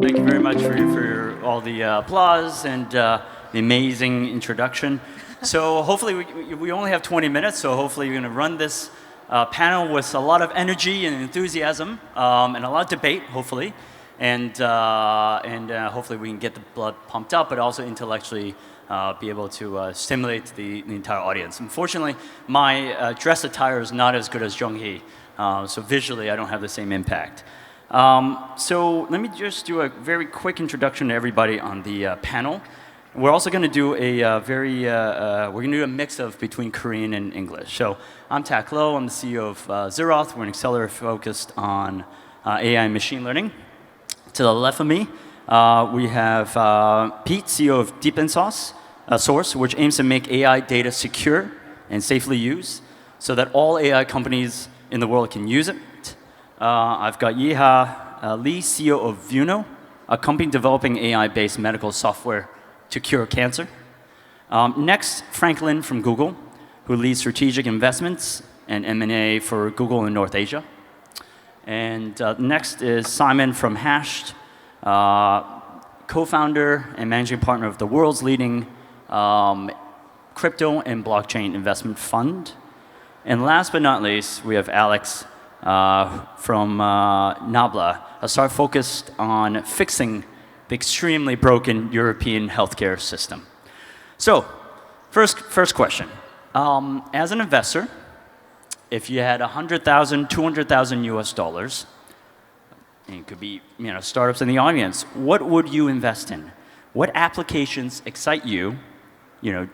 thank you very much for all the applause and the amazing introduction. So hopefully we only have 20 minutes, so hopefully we're going to run this panel with a lot of energy and enthusiasm and a lot of debate, hopefully. And hopefully we can get the blood pumped up, but also intellectually be able to stimulate the entire audience. Unfortunately, my dress attire is not as good as Jung-hee, so visually I don't have the same impact. So let me just do a very quick introduction to everybody on the panel. We're also going to do a we're going to do a mix of between Korean and English. So I'm Tak Lo, I'm the CEO of Zeroth. We're an accelerator focused on AI and machine learning. To the left of me, we have Pete, CEO of Source, which aims to make AI data secure and safely used so that all AI companies in the world can use it. I've got Yeha Lee, CEO of VUNO, a company developing AI-based medical software to cure cancer. Next, Franklin from Google, who leads strategic investments and M&A for Google in North Asia. And next is Simon from Hashed, co-founder and managing partner of the world's leading crypto and blockchain investment fund. And last but not least, we have Alex from Nabla, a startup focused on fixing the extremely broken European healthcare system. So, first question. As an investor, if you had $100,000, $200,000 US dollars, and it could be startups in the audience, what would you invest in? What applications excite you?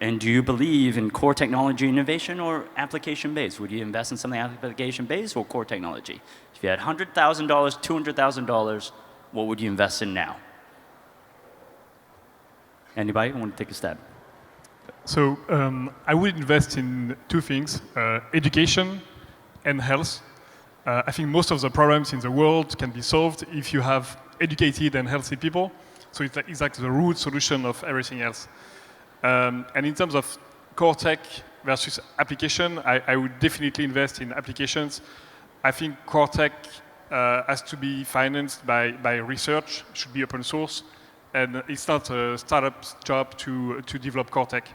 And do you believe in core technology innovation or application-based? Would you invest in something application-based or core technology? If you had $100,000, $200,000, what would you invest in now? Anybody want to take a stab? So I would invest in two things, education and health. I think most of the problems in the world can be solved if you have educated and healthy people. So it's like the root solution of everything else. And in terms of core tech versus application, I would definitely invest in applications. I think core tech has to be financed by research, should be open source, and it's not a startup's job to develop core tech.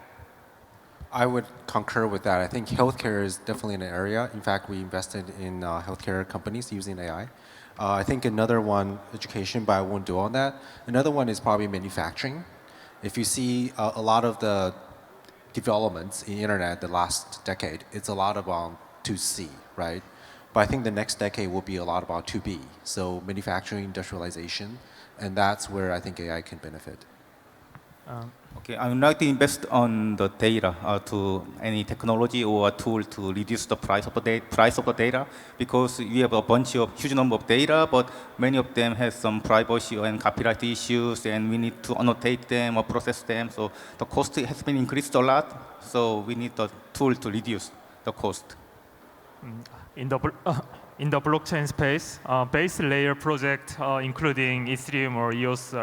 I would concur with that. I think healthcare is definitely an area. In fact, we invested in healthcare companies using AI. I think another one, education, but I won't do on that. Another one is probably manufacturing. If you see a lot of the developments in the internet the last decade, it's a lot about 2C, right? But I think the next decade will be a lot about 2B. So manufacturing, industrialization, and that's where I think AI can benefit. Okay, I would like to invest on the data to any technology or a tool to reduce the price of the data, because we have a huge number of data, but many of them have some privacy and copyright issues, and we need to annotate them or process them. So the cost has been increased a lot. So we need a tool to reduce the cost. In the blockchain space, base layer project, including Ethereum or EOS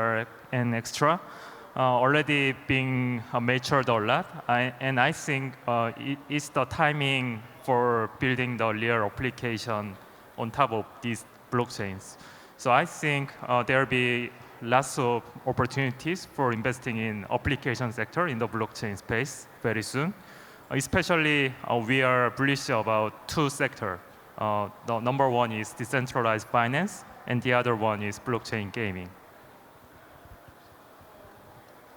and Extra, already being matured a lot, and I think it's the timing for building the real application on top of these blockchains. So I think there will be lots of opportunities for investing in application sector in the blockchain space very soon. Especially, we are bullish about two sectors. The number one is decentralized finance, and the other one is blockchain gaming.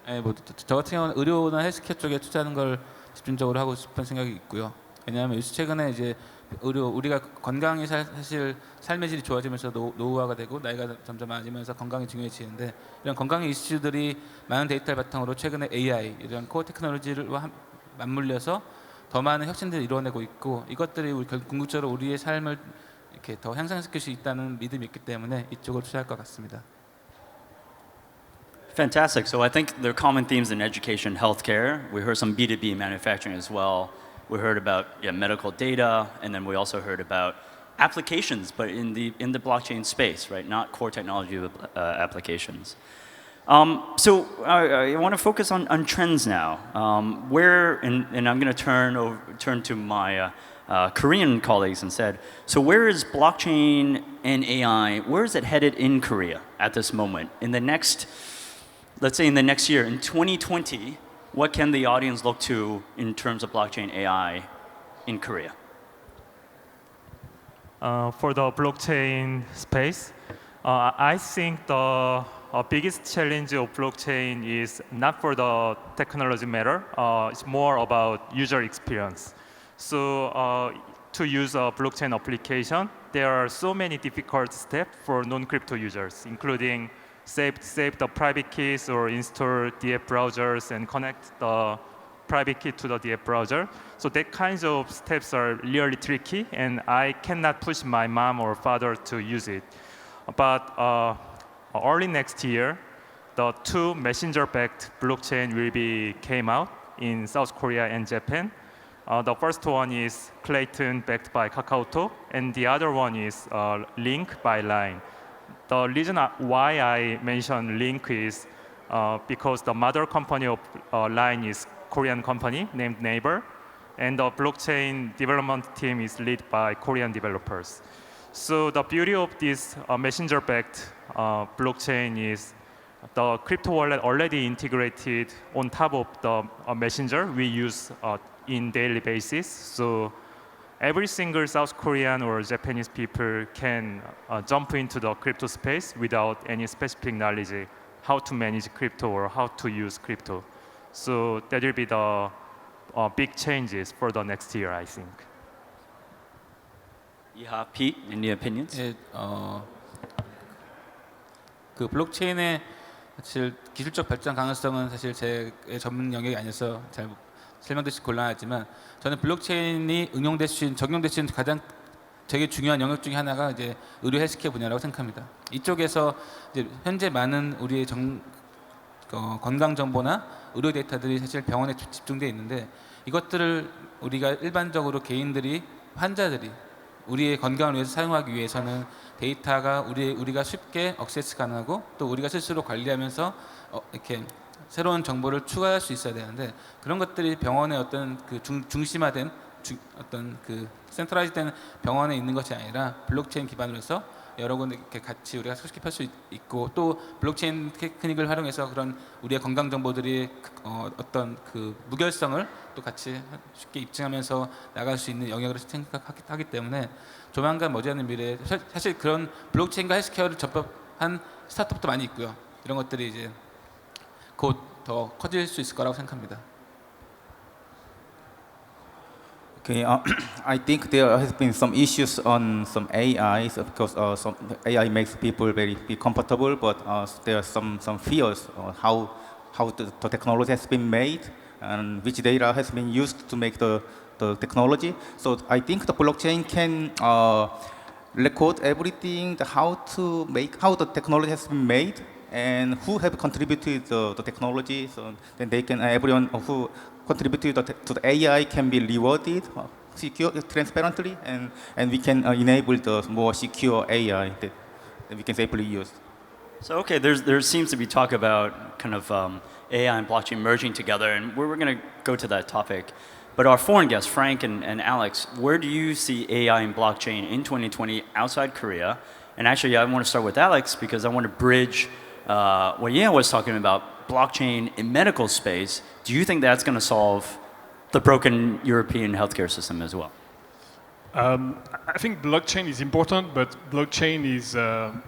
네, 저 같은 경우는 의료나 헬스케어 쪽에 투자하는 걸 집중적으로 하고 싶은 생각이 있고요. 왜냐하면 최근에 이제 우리가 건강이 사실 삶의 질이 좋아지면서 노후화가 되고 나이가 점점 많아지면서 건강이 중요해지는데, 이런 건강의 이슈들이 많은 데이터를 바탕으로 최근에 AI 이런 코어 테크놀로지와 맞물려서 더 많은 혁신들을 이루어내고 있고, 이것들이 궁극적으로 우리의 삶을 이렇게 더 향상시킬 수 있다는 믿음이 있기 때문에 이쪽으로 투자할 것 같습니다. Fantastic. So I think there are common themes in education, healthcare. We heard some B2B manufacturing as well. We heard about medical data, and then we also heard about applications, but in the blockchain space, right? Not core technology applications. So I want to focus on trends now. And I'm going to turn to my Korean colleagues and said, so where is blockchain and AI, where is it headed in Korea at this moment? In the next, let's say in the next year, in 2020, what can the audience look to in terms of blockchain AI in Korea? For the blockchain space, I think the biggest challenge of blockchain is not for the technology matter. It's more about user experience. So to use a blockchain application, there are so many difficult steps for non-crypto users, including save the private keys or install the app browsers and connect the private key to the app browser. So that kinds of steps are really tricky, and I cannot push my mom or father to use it. But early next year, the two messenger-backed blockchain came out in South Korea and Japan. The first one is Clayton backed by KakaoTalk, and the other one is Link by Line. The reason why I mention Link is because the mother company of Line is Korean company named Naver, and the blockchain development team is led by Korean developers. So the beauty of this messenger-backed blockchain is the crypto wallet already integrated on top of the messenger we use in daily basis. So every single South Korean or Japanese people can jump into the crypto space without any specific knowledge how to manage crypto or how to use crypto. So that will be the big changes for the next year, I think. Yeha, Pete, any opinions? 예, 그 블록체인의 사실 기술적 발전 가능성은 사실 제 전문 영역이 아니어서 잘 설명드리기 곤란하지만 저는 블록체인이 적용될 수 있는 가장 되게 중요한 영역 중에 하나가 이제 의료 헬스케어 분야라고 생각합니다. 이쪽에서 이제 현재 많은 우리의 건강 정보나 의료 데이터들이 사실 병원에 집중되어 있는데 이것들을 우리가 일반적으로 개인들이 환자들이 우리의 건강을 위해서 사용하기 위해서는 데이터가 우리가 쉽게 액세스 가능하고 또 우리가 스스로 관리하면서 이렇게 새로운 정보를 추가할 수 있어야 되는데 그런 것들이 병원의 어떤 그 중심화된 어떤 그 센트라이즈된 병원에 있는 것이 아니라 블록체인 기반으로 해서 여러 군 이렇게 같이 우리가 소식할 수 있고 또 블록체인 테크닉을 활용해서 그런 우리의 건강 정보들이 어떤 그 무결성을 또 같이 쉽게 입증하면서 나갈 수 있는 영역으로 생각하기 때문에 조만간 머지않은 미래에 사실 그런 블록체인과 헬스케어를 접합한 스타트업도 많이 있고요. 이런 것들이 이제 곧 더 커질 수 있을 거라고 생각합니다. Okay, I think there has been some issues on some AI because some AI makes people be comfortable, but there are some fears on how the technology has been made and which data has been used to make the technology. So I think the blockchain can record everything, how the technology has been made and who have contributed the technology. So then they can everyone who contributed to the AI can be rewarded secure, transparently, and we can enable the more secure AI that we can safely use. So okay, there seems to be talk about kind of AI and blockchain merging together, and we're going to go to that topic. But our foreign guests, Frank and Alex, where do you see AI and blockchain in 2020 outside Korea? And actually, I want to start with Alex because I want to bridge what Yeha was talking about, blockchain in medical space. Do you think that's going to solve the broken European healthcare system as well? I think blockchain is important, but blockchain is,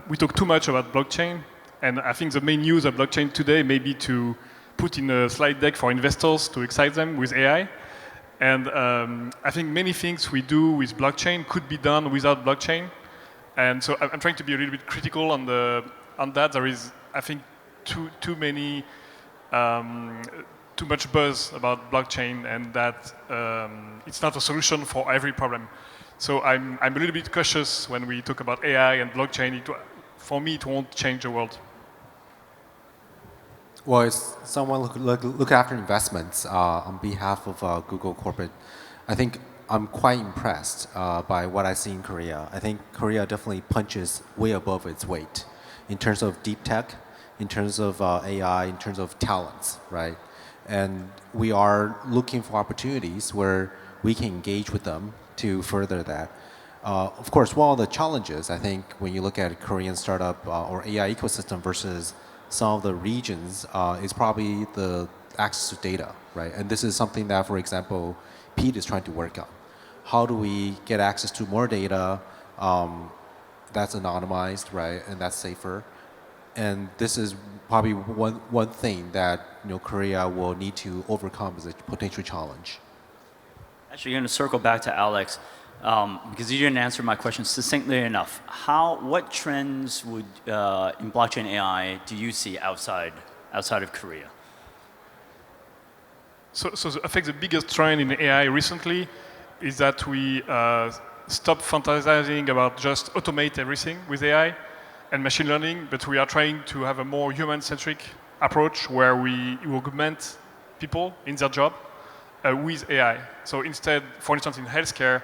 we talk too much about blockchain, and I think the main use of blockchain today may be to put in a slide deck for investors to excite them with AI. And I think many things we do with blockchain could be done without blockchain. And so I'm trying to be a little bit critical on that. There is, I think, too much buzz about blockchain, and that it's not a solution for every problem. So I'm a little bit cautious when we talk about AI and blockchain. For me, it won't change the world. Well, as someone look after investments on behalf of Google Corporate, I think I'm quite impressed by what I see in Korea. I think Korea definitely punches way above its weight in terms of deep tech, in terms of AI, in terms of talents, right? And we are looking for opportunities where we can engage with them to further that. Of course, one of the challenges, I think, when you look at Korean startup or AI ecosystem versus some of the regions, is probably the access to data, right? And this is something that, for example, Pete is trying to work on. How do we get access to more data that's anonymized, right, and that's safer? And this is probably one thing that Korea will need to overcome as a potential challenge. Actually, going to circle back to Alex because you didn't answer my question succinctly enough. What trends would in blockchain AI do you see outside of Korea? So I think the biggest trend in AI recently is that we stop fantasizing about just automate everything with AI and machine learning, but we are trying to have a more human-centric approach where we augment people in their job with AI. So instead, for instance, in healthcare,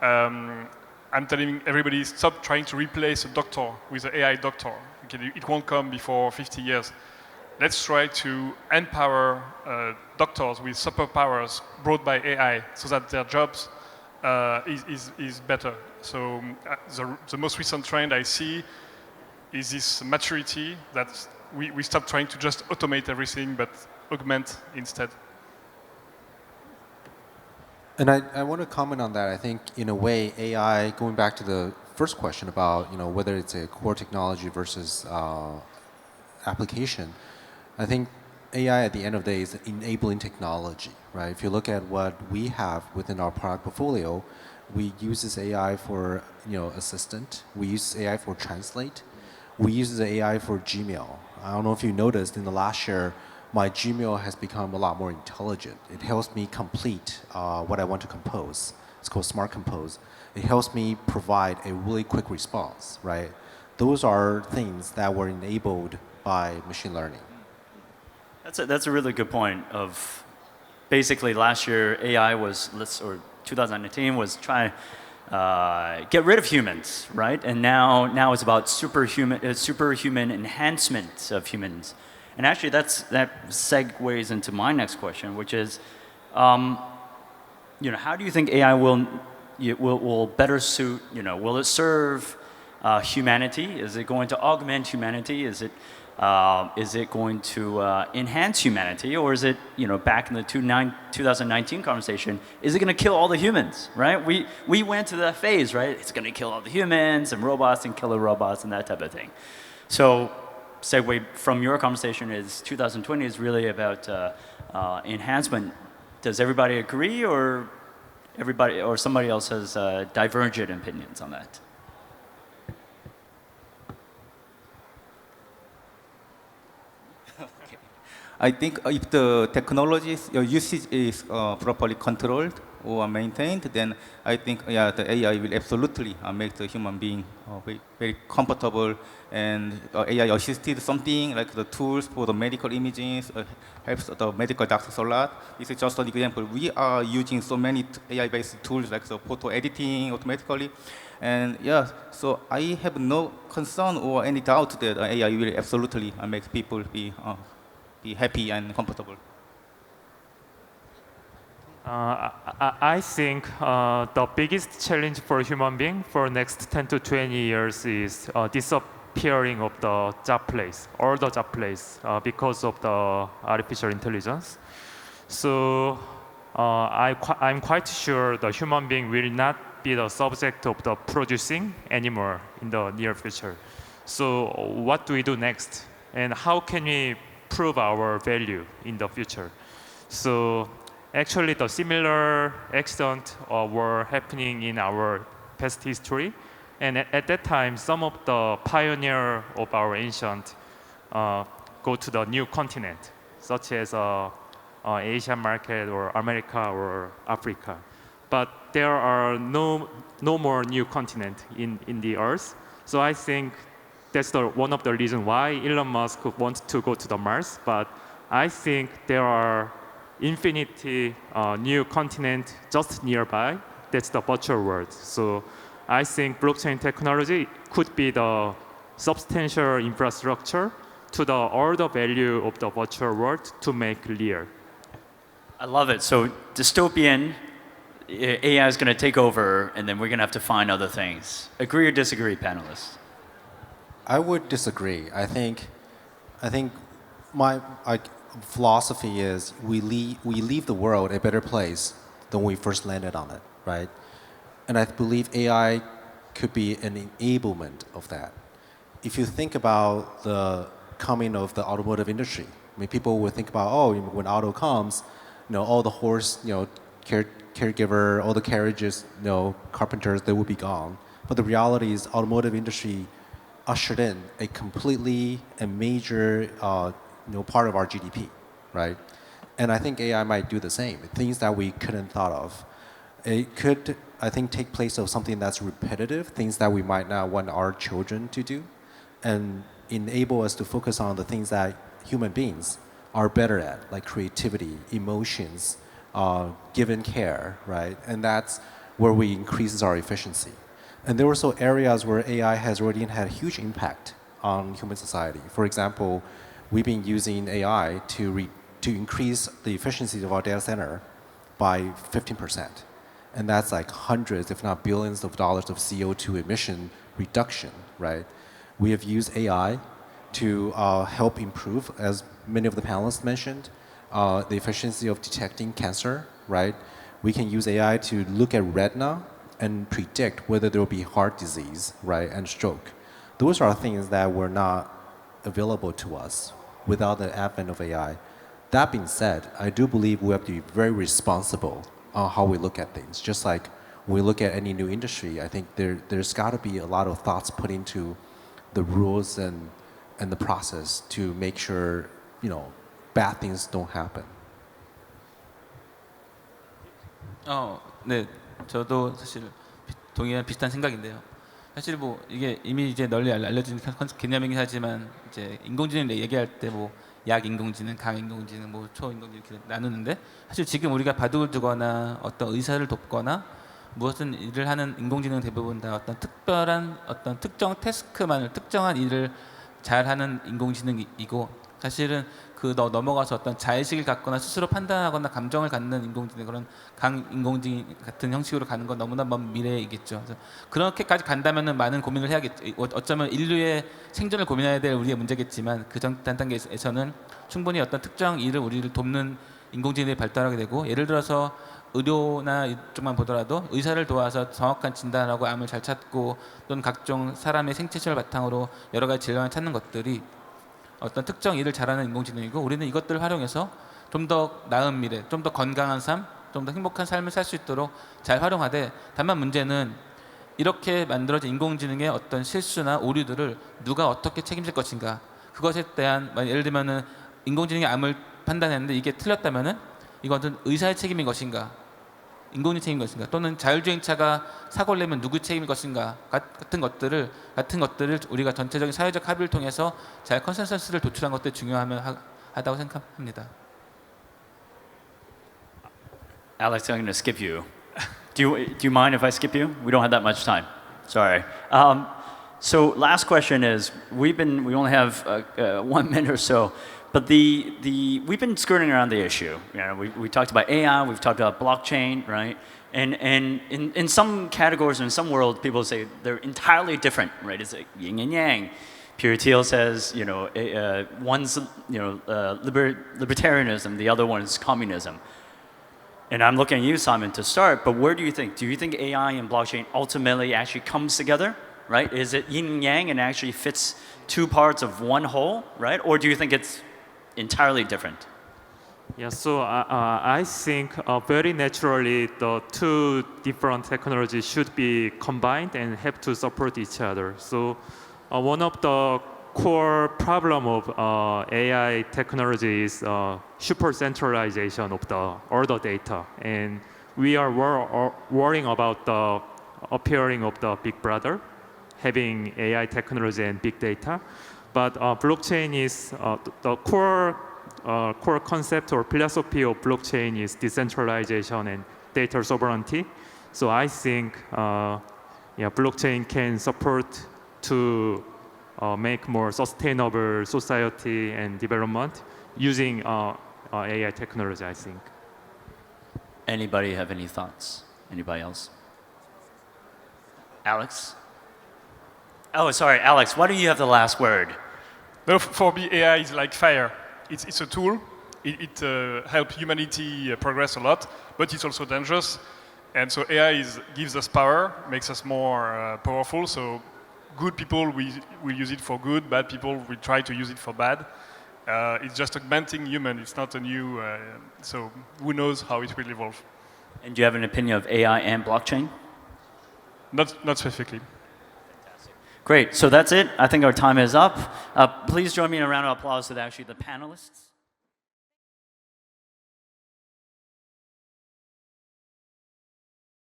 I'm telling everybody stop trying to replace a doctor with an AI doctor. Okay, it won't come before 50 years. Let's try to empower doctors with superpowers brought by AI so that their jobs is better. So the most recent trend I see is this maturity that we stop trying to just automate everything but augment instead. And I want to comment on that. I think, in a way, AI, going back to the first question about whether it's a core technology versus application, I think AI at the end of the day is enabling technology, right? If you look at what we have within our product portfolio, we use this AI for assistant. We use AI for translate. We use the AI for Gmail. I don't know if you noticed in the last year, my Gmail has become a lot more intelligent. It helps me complete what I want to compose. It's called Smart Compose. It helps me provide a really quick response, right? Those are things that were enabled by machine learning. That's a really good point. Of basically last year AI was, or 2019 was trying to get rid of humans, right? And now it's about superhuman enhancement of humans. And actually that segues into my next question, which is, how do you think AI will better suit, will it serve humanity? Is it going to augment humanity? Is it going to enhance humanity, or is it, back in the 2019 conversation, is it going to kill all the humans, right? We went to that phase, right? It's going to kill all the humans and robots and killer robots and that type of thing. So, segue from your conversation is 2020 is really about enhancement. Does everybody agree, or somebody else has divergent opinions on that? I think if the technology's usage is properly controlled or maintained, then I think the AI will absolutely make the human being very, very comfortable, and AI assisted something like the tools for the medical imaging helps the medical doctors a lot. This is just an example. We are using so many AI-based tools like the photo editing automatically, and so I have no concern or any doubt that AI will absolutely make people be happy and comfortable. I think the biggest challenge for human being for next 10 to 20 years is disappearing of the job place, all the job place, because of the artificial intelligence. So I'm quite sure the human being will not be the subject of the producing anymore in the near future. So what do we do next? And how can we prove our value in the future? So actually the similar accidents were happening in our past history, and at that time some of the pioneers of our ancient go to the new continent, such as Asian market or America or Africa. But there are no more new continent in the earth. So I think that's one of the reasons why Elon Musk wants to go to the Mars. But I think there are infinity new continent just nearby. That's the virtual world. So I think blockchain technology could be the substantial infrastructure to all the value of the virtual world to make real. I love it. So dystopian, AI is going to take over, and then we're going to have to find other things. Agree or disagree, panelists? I would disagree. I think my philosophy is we leave the world a better place than we first landed on it, right? And I believe AI could be an enablement of that. If you think about the coming of the automotive industry, I mean, people would think about, oh, when auto comes, all the horse, caregiver, all the carriages, carpenters, they will be gone. But the reality is, automotive industry ushered in a completely and major, part of our GDP, right? And I think AI might do the same. Things that we couldn't thought of. It could, I think, take place of something that's repetitive, things that we might not want our children to do, and enable us to focus on the things that human beings are better at, like creativity, emotions, given care, right? And that's where we increases our efficiency. And there were also areas where AI has already had a huge impact on human society. For example, we've been using AI to increase the efficiency of our data center by 15%. And that's like hundreds, if not billions of dollars of CO2 emission reduction, right? We have used AI to help improve, as many of the panelists mentioned, the efficiency of detecting cancer, right? We can use AI to look at retina and predict whether there will be heart disease, right, and stroke. Those are things that were not available to us without the advent of AI. That being said, I do believe we have to be very responsible on how we look at things. Just like when we look at any new industry, I think there's got to be a lot of thoughts put into the rules and the process to make sure, bad things don't happen. 네, 저도 사실 동의한 비슷한 생각인데요. 사실 뭐 이게 이미 이제 널리 알려진 개념이긴 하지만 이제 인공지능 얘기할 때 뭐 약인공지능, 강인공지능, 뭐 초인공지능 이렇게 나누는데 사실 지금 우리가 바둑을 두거나 어떤 의사를 돕거나 무엇은 일을 하는 인공지능은 대부분 다 어떤 특별한 어떤 특정 태스크만을 특정한 일을 잘하는 인공지능이고 사실은 그 넘어가서 어떤 자의식을 갖거나 스스로 판단하거나 감정을 갖는 인공지능 그런 강인공지능 같은 형식으로 가는 건 너무나 먼 미래이겠죠. 그래서 그렇게까지 간다면은 많은 고민을 해야겠죠. 어쩌면 인류의 생존을 고민해야 될 우리의 문제겠지만 그 전 단계에서는 충분히 어떤 특정 일을 우리를 돕는 인공지능이 발달하게 되고 예를 들어서 의료나 이쪽만 보더라도 의사를 도와서 정확한 진단하고 암을 잘 찾고 또는 각종 사람의 생체 시설 바탕으로 여러 가지 질병을 찾는 것들이 어떤 특정 일을 잘하는 인공지능이고 우리는 이것들을 활용해서 좀 더 나은 미래, 좀 더 건강한 삶, 좀 더 행복한 삶을 살 수 있도록 잘 활용하되 다만 문제는 이렇게 만들어진 인공지능의 어떤 실수나 오류들을 누가 어떻게 책임질 것인가 그것에 대한 예를 들면은 인공지능이 암을 판단했는데 이게 틀렸다면은 이것은 의사의 책임인 것인가 인공지능 책임인 것인가 또는 자율주행차가 사고를 내면 누구 책임인 것인가 같은 것들을 우리가 전체적인 사회적 합의를 통해서 잘 컨센서스를 도출한 것들이 중요하다고 생각합니다. Alex, I'm going to skip you. Do you mind if I skip you? We don't have that much time. Sorry. So last question is we only have 1 minute or so. But we've been skirting around the issue. We talked about AI, we've talked about blockchain, right? And in some categories, in some worlds, people say they're entirely different, right? It's like yin and yang. Pierre Thiel says, one's libertarianism, the other one is communism. And I'm looking at you, Simon, to start. But where do you think? Do you think AI and blockchain ultimately actually comes together, right? Is it yin and yang and actually fits two parts of one whole, right? Or do you think it's entirely different? Yeah, so I think very naturally the two different technologies should be combined and have to support each other. So one of the core problem of AI technology is super centralization of all the data, and we are worrying about the appearing of the big brother, having AI technology and big data. But blockchain is the core concept or philosophy of blockchain is decentralization and data sovereignty. So I think blockchain can support to make more sustainable society and development using AI technology, I think. Anybody have any thoughts? Anybody else? Alex? Oh, sorry, Alex, why don't you have the last word? No, for me, AI is like fire. It's a tool. It helps humanity progress a lot, but it's also dangerous. And so AI gives us power, makes us more powerful. So good people will use it for good, bad people will try to use it for bad. It's just augmenting human. It's not a new, so who knows how it will evolve. And do you have an opinion of AI and blockchain? Not specifically. Great, so that's it. I think our time is up. Please join me in a round of applause to the panelists.